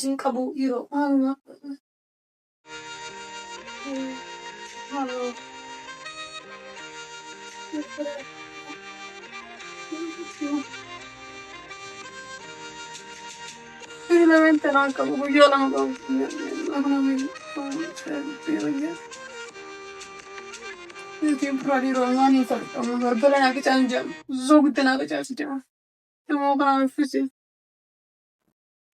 sin qabu yeroo Veramente non capisco, io non temporary romani barbara na kitan jam zogu tana kitan jam mo kana fisi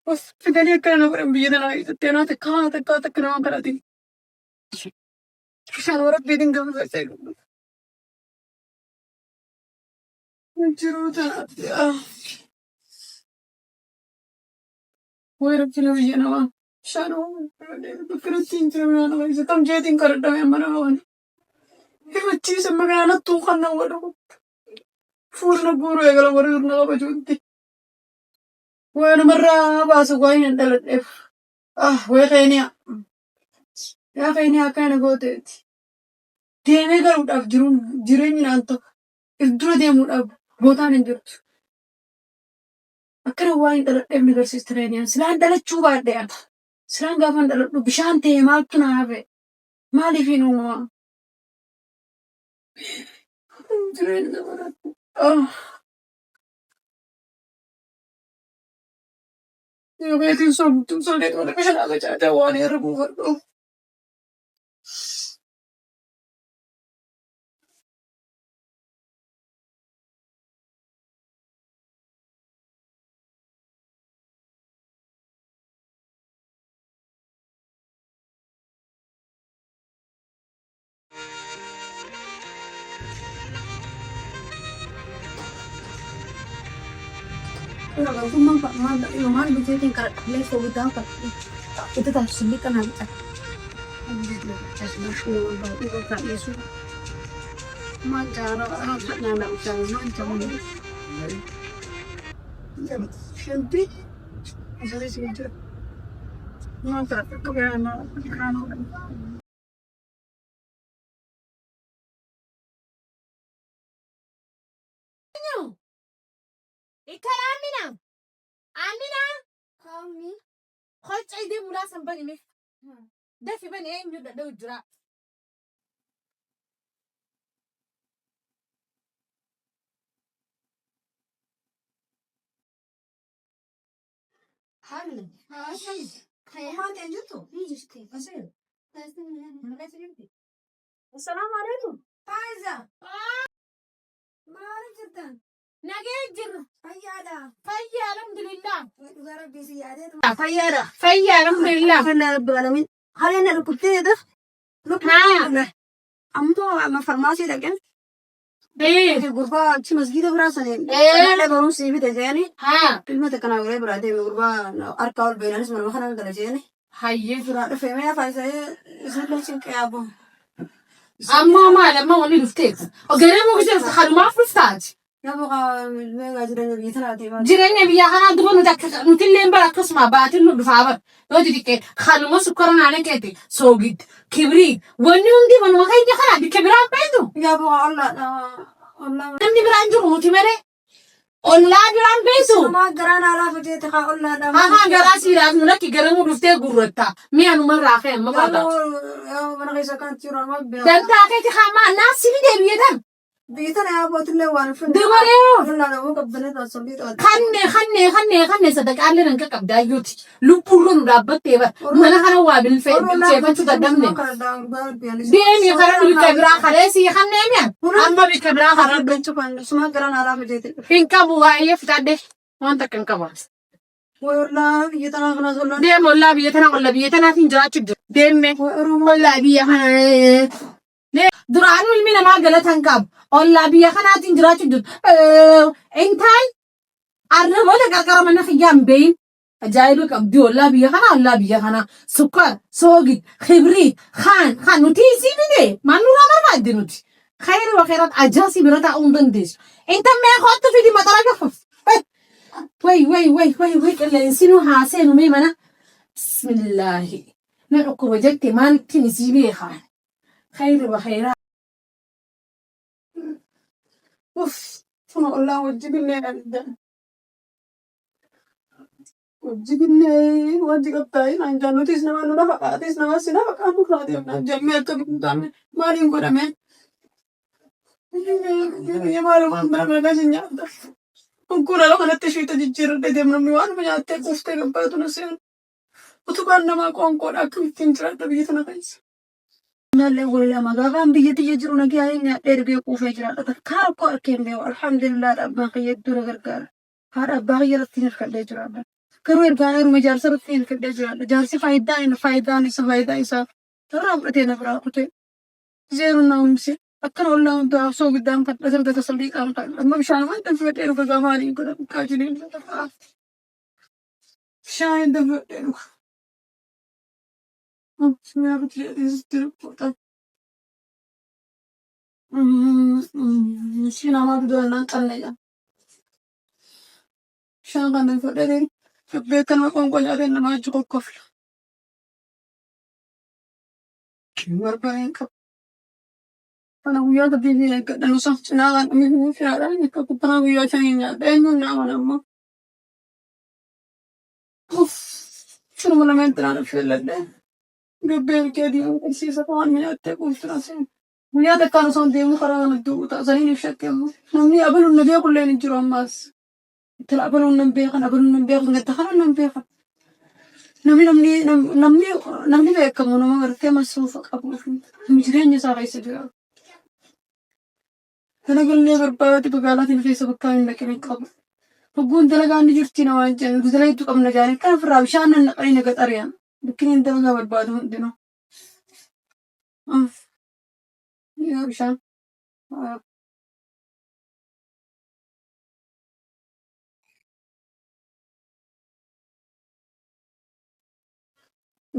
bas fideli kana no biye na tena te kana karati fishan ora bidin gam sai jiro ta wera kilo biye na shano kratin jiro na isa tam jedin karata me mana wan bच्ची से magana tu khanna wala furna guru egala warna bajunti wena marra basu goyin dalat ef we khenia ya khenia kana gotet deme garu daf jireni nanto idro demu daf botan injurt akara wayin dalat em nigar sistrenian slan dalat chuba de slan gafan dalat bishante maltuna ave mali finu ma jireni dalat Io vedi tu sono le pesce che c'è da vuole removerlo. Kalau aku memang bisa tinggal les udah kan itu tak sulit kan ada. Itu tak Yesus. Mancara apa nana ucap mancara ni. Senti. Jadi sini. Mancara kebenaran kan. Ikaramina. Amina. Kami. Kau cai dia mula sampai ni. Dah siapa ni yang jual dah ujra. Hal. Hal. Kaya mana yang jual? Ni jual tu. Asal. Assalamualaikum. Faiza. Mari cerita. Nagejir. Fayyada. Fayya alhamdulillah. Garab di ziyada. Fayyada. Fayya alhamdulillah. Kena beralamin. Hari ni ada putih dah. Nah. Amto ama farmasi dah kan? Gurba ci masjid berasa ni. Ada baru sih beda jadi. Ilmu tekan awalnya berada di gurba arkal benar semua makanan dah jadi. Hayye. Surat femenya Faiza sebelum singkir abu. Amma malam mau ni luftet. Oke, mau kita sekarang mau luftet. يا بقى من جيراننا بيثلاثي جيراننا بيا دبنا ذاك نتلين برا كسمة باتين نبفعبر لو تديك خلوا ما سكرنا على كتي سوقيت كبري ونيوم دي من وقاي دخل عندي كبران بيدو يا بقى الله تمني برانجو موتي مري الله بران بيسو ما جران على فتية خا الله جراسي راس منك جرمو رفتي قرطة مي أنا مرة آخر ما قاعد يا من غير سكان تيران ما بيا تنتا كتي خا ما ناس سيدي بيدم بيتنا يا أبو تلي وانا فين دمريو لا لا مو قبلنا تصليت خني صدق على رنك كبدا يوتي لبولون رابط تبا ما أنا خنا وابل في شيء شو قدامنا ديني خرج بكبرة خلاصي خني مين أما بكبرة خرج بنشوف أنا سما كران على مجيء فين كابو هاي فتاده ما أنت كن كباس والله بيتنا خنا زولنا ديم والله بيتنا فين جرات شد ديم والله بيا درانو المينا ما قالت هنكاب والله بيا خنات انجرات جد انتاي عربوا لك كرم خيام بين جايبك ابدي والله بيا خنا سكر سوقي خبريت خان نوتيسي بيدي ما نورا ما دي نوتي خير وخيرات اجاسي برتا اوندندش انت ما خدت في دي مطرقه وي كلا انسينو حاسينو ميمنا بسم الله نعكو وجدت مان تنسي بي خان خير وخيرات اوف شنو الله وجبني عند Wajjibinee wanti qabxaayin anjaan nutis nama nu lafa qaatis nama si lafa qaatu kaatee jammee akka biqiltaame maaliin godhame maalumaan bara kasi nyaata gurgura lafa natti ishiita jijjiirradhe deemnamni waanuma nyaattee quuftee gabbaatu na seenu utubaan namaa qoonqoodha akka ittiin jiraadha biyya tana keessa. Nallee gulama gaafaan biyya tiyya jiru nagaa hin nyaadhee dhibee quufee jiraadha takkaa akkoo arkeen beeku alhamdulillah abbaan kiyya iddoo na gargaara haadha abbaa kiyya irratti hin hirkadhee jiraadha. Garuu ergaan heeruma jaarsa irratti hin hirkadhee jiraadha jaarsi faayidaan isaa irraa fudhatee na biraa kutee zeeru na humse akkana ollaa hundaa osoo guddaan kan dhasarda tasallii qaama kan amma bishaan waan danfadhee dhufa gaamaanii godha kaajiliin bishaan danfadhee dhufa. Bismillah bitti ruputan. Shi nama duduk nang kanne ya. Bishaan kan danfadhee deemu. Beekan maqaan qonyaatee nama cuqup kofla. Barbaaleen qaba. Kana guyyaa sadii fi eeggadhan osoo cinaa kan dhumii firaadhaan akka kubbaa guyyaa shanii nyaadha. Eenyuun nama nammoo. Firuma lameen tiraan affeelladhee. Gabbeen kee diimu qilsiisa waan nyaattee quuftura seenu. Guyyaa takkaan osoo deemu karaa kanatti taasanii ni shakkeemu. Namni abaluun na beekullee ni jiru ammaas. Tila abaluun nan beekan gata kanan nan beekan. Namni beekamu nama gartee masuufa qabuuf jireenya isaa keessa jira. Dalagallee barbaadati magaalaatiin keessa bakka hin dhaqin qabu. Hogguun dalagaan ni jirti nama hin jennu dalagaa qabna jaanii kan ofirraa bishaan nan naqanii na gaxariyaan. Bikin dalagaa barbaadu hundinuu. Yaa bishaan.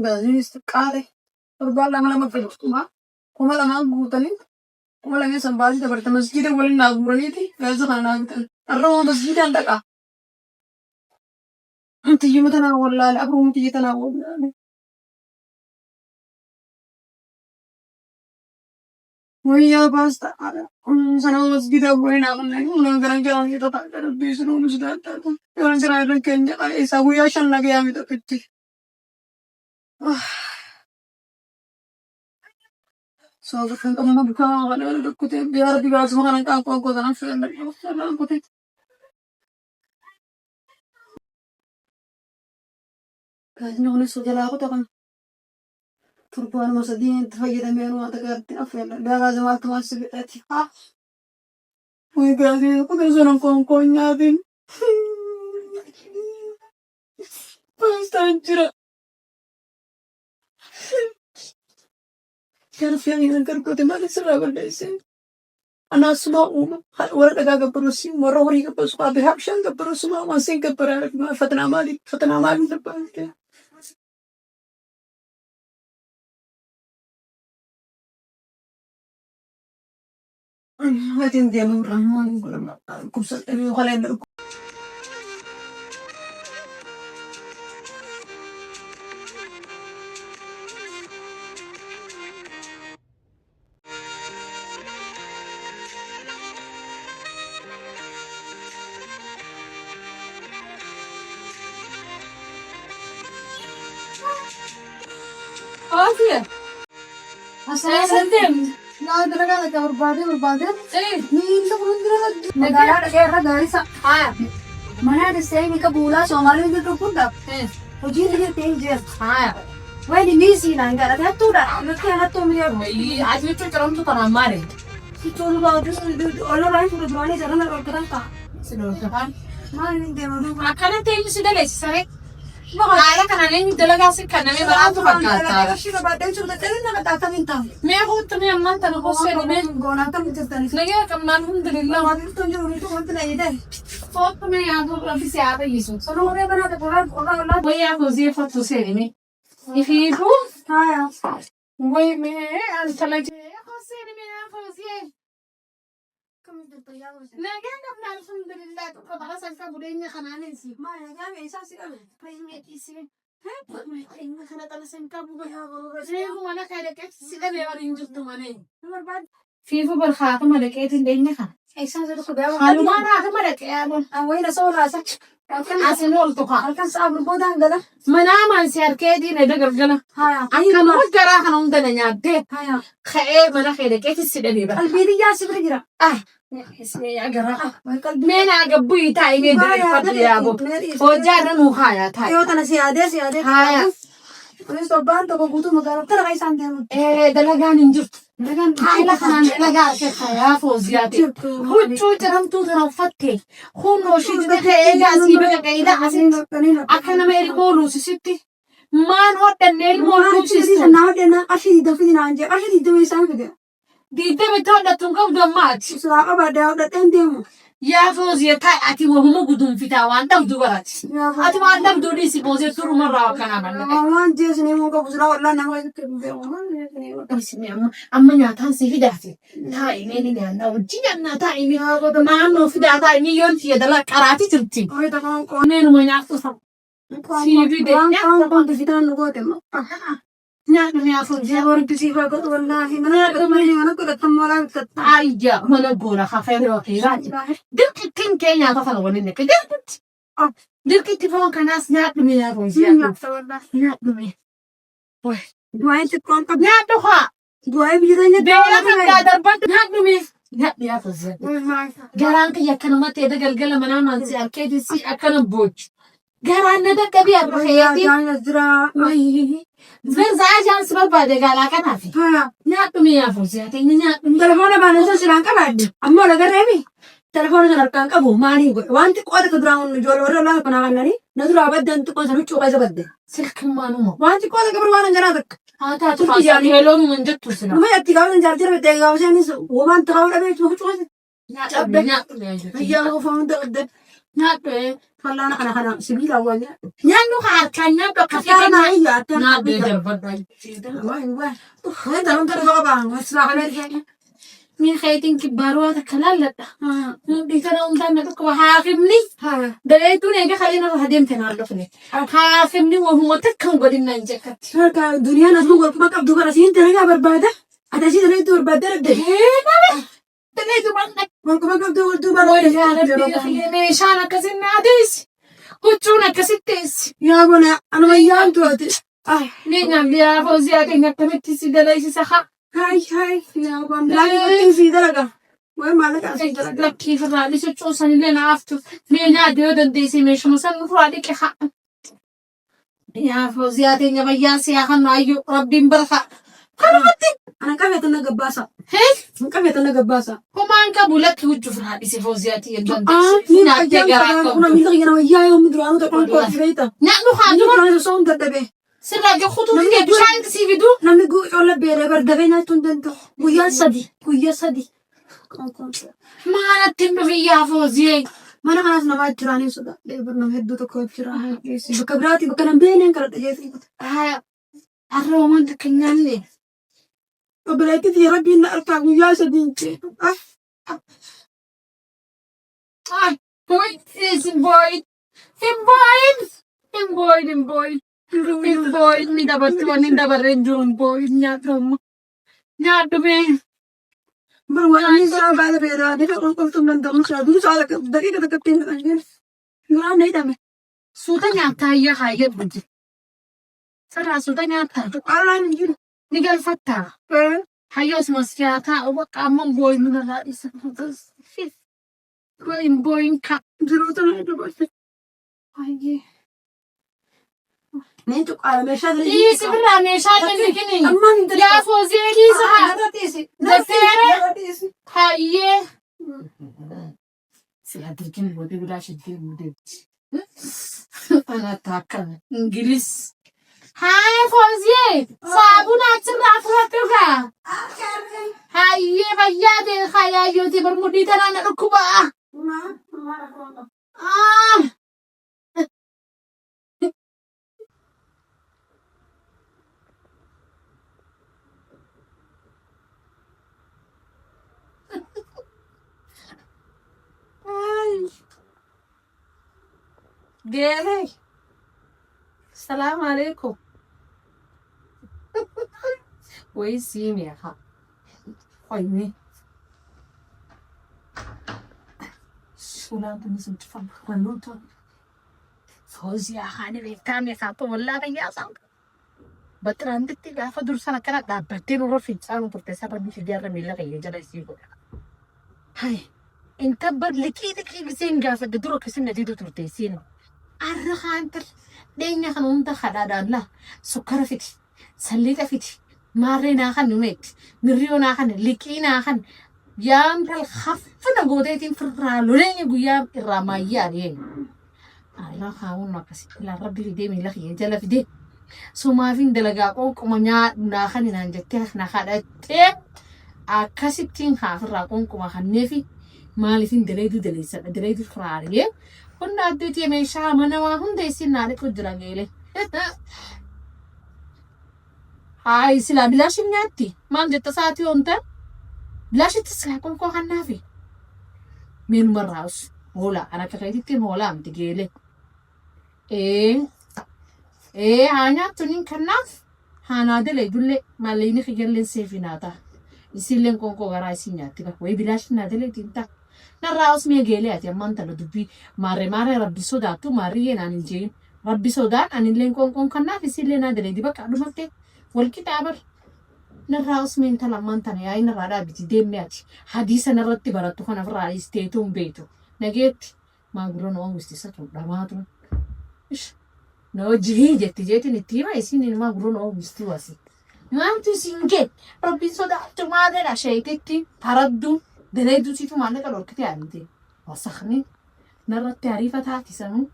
Bazinis qaale torbaan lama fayyadama. Kuma lama guutanii kuma lama sanbaasii dabarta masjiida waliin naa guuraniiti gaazexaa kana naa bitan. Arraba masjiidaan dhaqaa. Tiyyuma tanaa wallaale abruun tiyya tanaa wallaale. Wayyaa baasta sana masjiida waliin naa kunneen humna garan garan yoo ta'an darbii sunuu nuti daaddaatu. Yoo jiran irra keenya isaa guyyaa shan nagayaa midhafitti. Soalnya kan kamu buka ada kutip biar tiba semua kan aku tanam film kutip. Kan nulis sudah aku tuh kan turbuan masa dia terfajir menu atau kerti film. Dia kan cuma tuh masih berarti ah. Wih kasih aku terus orang kongkonya tin. Pasti anjir. Kan film yang kerja mana serah berdesa. Anak semua orang agak berusia merori ke pasukan berhabiskan ke berusia masing ke berat fatna mali depan ke. Hati dia orang kusat ini kalian. Afiya. Asal nah dalaga ada berbada. Ni itu pun dalaga. Negara daerah dari sa. Mana ada saya ni kabula Somali itu pun dah. Uji dia tinggi. Wah ini misi nangga ada tu dah. Nanti ada tu miliar. Aja itu kerana tu tanah mari. Itu orang lain sudah berani jalan nak orang kah? Sudah kan? Mana ni dia mahu. Akannya tinggi sudah lesai. Makanya karena ini delegasi karena ini berapa berkata. Mie aku ternyata mantan aku sering nih. Lagi kemarin alhamdulillah. Foto nih aku lebih siapa Yesus. Soalnya orang ada orang. Wah aku sih foto sering nih. Ibu. Hai. Wah me antara aja. Aku sering nih aku sih. Lagi kan alhamdulillah tuh kalau saya budenya kanan sih. Mana kami sih kami. Pengen isi. Ini karena tanah sengkap bukan apa. Saya mana kayak sih kan yang rinjut tuh mana. Nomor berapa? Vivo berkhata mana kayak tindenya kan. Saya sudah kebawa. Kalau mana ada mana kayak abon. Awalnya soal rasa. Asinol to ka. Halkan saabro bodan gala. Manaman si Arkedi na dagargala. Haya. Akka magara ka nung dana nyate. Haya. Khae mana khede ke sida ni ba. Albiri ya sibri gira. Ah. Isme agara. Kalbi. Mena gabbu ita ine dare fatu yabo. O jara nu khaya tha. Yo tana siade. Haya. Pulis to banto ko butu magara tara kai sante mo. Dalagan injur. Dagan. Ay la khan laga ke khaya foziyati. Huchu taram tu taram fatte. Khuno shi de khayega sibe ka ida asin. Akana meri ko lusi sitti. Man hotta nel mo lusi sitti. Na dena ashi da fidina anje. Ashi da wi san fide. Dite me tonda tunga do mat. Sura aba da tendemo. Ya foziyata ati wo mo gudun fita wan dam du barat. Ati wan dam du di si boze turu marra kana man. Aman jes ne mo ko busra wala na ko ke be Bismi amma nyatan si fidati. Ta ine ni na ujinya na ta ine ma no fidata ni yon fi da la karati tirti. Oi ta ko Ne no nyatu sa. Si fidati. ko fitan ko te mo. Nya no ya foziyata. Or kisi ko wallahi mana ko mai mana ko ta mala ta. Ayya mana gora khafe ro khira. Dirki tin kenya ta fala wani ne ke dirki. Dirki ti fon kana snap mi ya foziyata. Snap mi. Oi. Duai te kon ka Nya to ha. duai bi da ne Bela kan da darban snap mi. Snap ya foziyata. Wallahi. Garan ka yakana mate da galgala mana man si arkedi si akana boch. Garan na da kabi ar khayati. Ya zira. Ai. Zan za jan sabab ba da gala kana fi. Ha. Nya to mi ya foziyata ni nya. Telefona ba na sa silang ka bad. Amma la garebi. Telefona sa narkan ka bu mani go. Wanti ko da drown jol wala la kana ganani. Nadura abadan to ko sa bichu ka sa badde. Silk manu. Wanti ko da gabar wana janadak. Ata to fasani hello mun jattu sina. Ma yatti gawan jarjar be te gawan ni so. Wo man tawla be chu chu. Nya to Ya ko fa da da. nya to Falla na kana sibila wanya. nya no har kan nya to kafi Kaya na na iya ta. na de darban ba. Wai wai. Ha da ron ta ba. Wasla kana. Min khaytin kibaru ta kalalata. Ha. Di kana umdan na ko haakimni. Ha. دليتو نيجا خلينا هديم تنعرفني حاكمني وهو تكن قدين ننجكت شركة دنيا ناس نقول ما كاب دوبارة سين ترجع بربادة هذا شيء دليتو بربادة ربده دليتو منك ما كاب دوبارة ويا ربي ميشانا كسن عديس وتشونا كستيس يا بنا أنا وياهم تواتي نيجا بيا فوزيا كنا تمتسي دليسي سخا هاي يا بنا لا يمكن درجة وين مالك أصلا درجة لك كيف الرالي شو صني لنا عفتو نيجا ديودن ديسي مش مثلا فرالي كحق يا فوزيا تيجا بيا سياخا نايو ربي برخا أنا كم يتنا جباسة هيك كم يتنا جباسة كمان كابولك وجو فرالي سي فوزيا تيجا مين أجا أنا مين أنا وياهم مدرانو تكون كل فيتا نحن خاطر مدرانو صوم تدبي سراج خطوط كده بشاين تسيفيدو نمي جو ولا بيرة بردبينا تندنتو ويا صدي ما أنا تم فيها فوزي ما أنا خلاص نبغى تراني صدا ليبرنا هدو تكوي تراه بكبراتي بكلام بينين كرت جيسي هاي الرومان تكنيني وبلاقي في ربي إن أرفع ويا صديقتي بويد is boy ni dapat tuan ni dapat renjun boy nyatrum nyatrum بروانا نسا بعد بيرا نفع قلت من دم خادو سالك دقيقة دقيقتين أجل يوان نيدم sudah nyata ya kayak begitu sarah sudah nyata على نجيل nigal fatta hayos masyata wa kamang boy mo na isa boy ka جلوتا نيدم بس ay نيتو على مشهد إيه سبلا نشاط اللي أما أنت يا فوزي لي زها نتيسي هاي سيادركين ودي ولا شدي ودي أنا تاكل إنجليز هاي فوزي صابون أتسرع فراتوكا هاي بيادي خيال يوتي برمودي ترى نركبها جيري السلام عليكم ويسيم يا خا خويني شو لا تنسى تفهم خلوتو فوزي أخاني بيتام يساتو والله بيا سام بتران تتي قافة درسنا كنا دابتين ورفيد سانو ترتسا بدي في جارة ميلا كي يجرى يسيبو هاي انت بدلكي دكي بسين قافة درو كسين نتيدو ترتسين الرخانتر دينيا خنون تخدادان لا سكر فيتي سليتا فيتي مارينا خن نميت مريونا خن لكينا خن يام الخفنا قوديتين فرالو لين يام الرمايا لين الله خاون ما كسي لا ربي في دي ميلا خي جلا في دي سوما فين دلقا قوم نيا ناخن نانجتي ناخدتي أكاسبتين خافر قوم كما خنفي مالي فين دليدو فراريه كنا أديتي ميشا منا وهم ديسين ناري كجرا جيلي هاي سلا بلاش نياتي ما جت ساعتي أنت بلاش تسلا كون كو خنافي من مراوس هولا أنا كخيتي تين هولا أم تجيلي إيه هانيا تونين كناف هانا دلي دولي ماليني خيجلين سيفيناتا يسيلين كون كو غرايسي نياتي بقى وي بلاش نادلي تينتا نراوس ميجيلي أتي أمان تلو دبي ماري ربي سوداتو ماري نان الجين ربي سودان أن اللين كون كناف يسيلين نادلي دي بقى أدومتي والكتابر نراوس مين تلا أمان تاني أي نرادا بيتي ديم نياتي حديثة نرتي براتو خنا فراري ستيتوم بيتو نجيت ما قولون أو مستيساتو داماتو إيش نوجهي جتي نتيما يسين ما قولون أو مستواسي ما أنتو سينجت ربي سوداتو ما أدري شيء تردو دلائل سيتو مانه كلور كتير عندي وسخني نرى التعريفة تاعتي سمو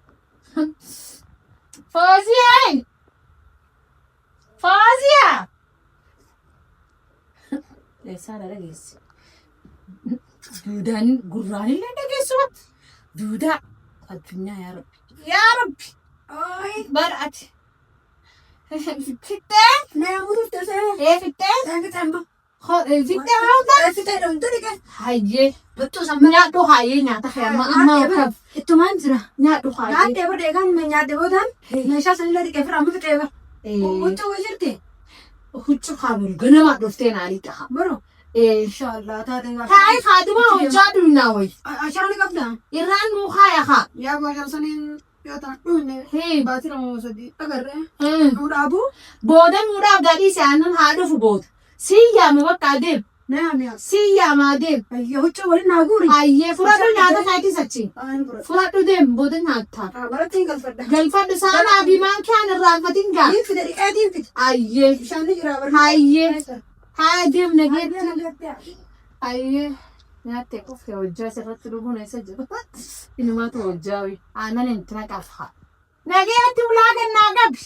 فوزيا ليس على رجيس دودان قراني لا رجيسوت دودا قدنا يا ربي أي برأت فتاة نعمل فتاة إيه فتاة أنا كتعمل فتاة هاي betul sama nyatu haye nyata kayak mama kaf itu manjra nyatu haye nyate berde kan nyate bodan mesha sanila di kefra amu fiteba huccu wajirte huccu khabul gana ma dofte na ali ta bro inshallah ta denga kai khadima wajadu na wai ashani kabda iran mu khaya kha ya ba sanin yota hey batira mo sadi agar abu bodan mura gadi sanan hadu fu bod siya me wakadib نعم يا سيا ما ديم يهوتشو ولي ناغوري أيه فرادو نادا سايتي سچي فرادو ديم بودن ناتا براتين قلفرد سانا بيمان كان الرافدين قا يفدري قادين فد أيه شان نجرا أيه هاي ديم نجيت أيه ناتي كوفي وجا سرت روبو نسجل إنما توجاوي أنا ننترك أفها نجيت ولاك الناقب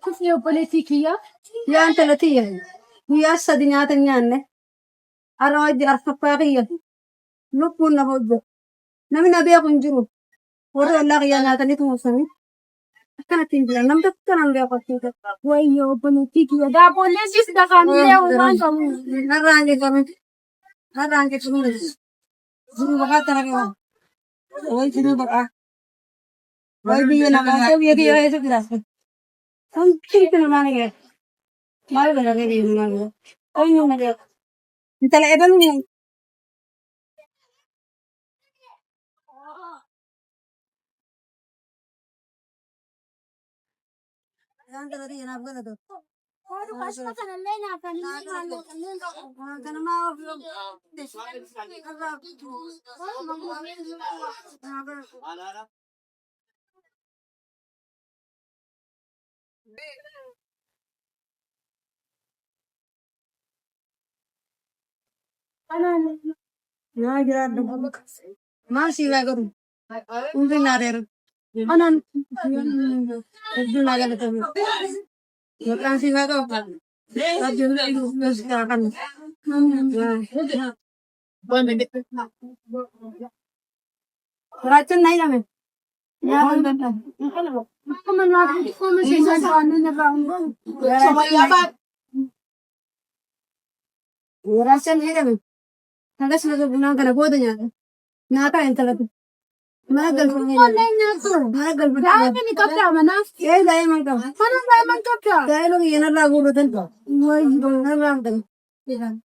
كيف بوليتيكية يا أنت لتيه ويا السدنيا تنيانة أراجع أرفقاقية نكون نبض نمنا بيكون جرو ورا الله يا ناتني توصلني كانت تنجل نم تكلم لي قصيدة ويو بوليتيكية دا بوليسيس دا كاملة وانتم نرانجي كمل جرو بقى ترى وين جرو بقى وين بيجي نما سب يجي يا سب كلاس हम ठीक है माने गए मार बना के दिए मार कोई नहीं मरे इंतला एबन नहीं जान कर रही है ना आपका तो और कष्ट करने ना करने करना माँ ना गिरा माँ सीधा करूँ उनके नारे अनन जुना गया तो ये ट्रांसी का तो अब जुना यूज़ करना राचन नहीं जामे यार बंदा कमन ना कौन से जाने ना बाउंड समय यार राचन नहीं जामे नगा सुनो बुना करना बहुत जाने ना का इंतला तो मैं गर्लफ्रेंड नहीं ना तो मैं गर्लफ्रेंड यार मैंने कब क्या मना ये डायमंड का मना डायमंड कब क्या डायमंड ये ना लागू बदल का वही बोलना लागू